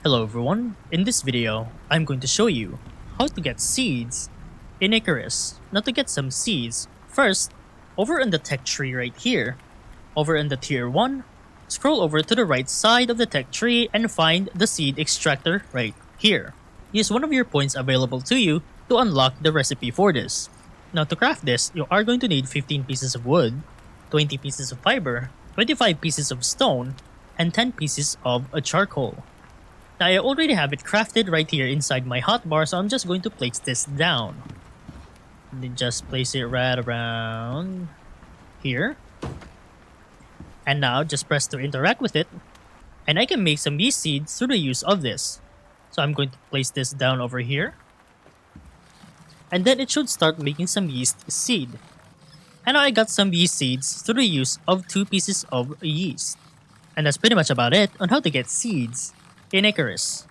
Hello everyone, in this video, I'm going to show you how to get seeds in Icarus. Now to get some seeds, first, over in the tech tree right here, over in the tier 1, scroll over to the right side of the tech tree and find the seed extractor right here. Use one of your points available to you to unlock the recipe for this. Now to craft this, you are going to need 15 pieces of wood, 20 pieces of fiber, 25 pieces of stone, and 10 pieces of a charcoal. Now I already have it crafted right here inside my hotbar, so I'm just going to place this down. And then just place it right around here. And now just press to interact with it. And I can make some yeast seeds through the use of this. So I'm going to place this down over here. And then it should start making some yeast seed. And now I got some yeast seeds through the use of 2 pieces of yeast. And that's pretty much about it on how to get seeds in Icarus.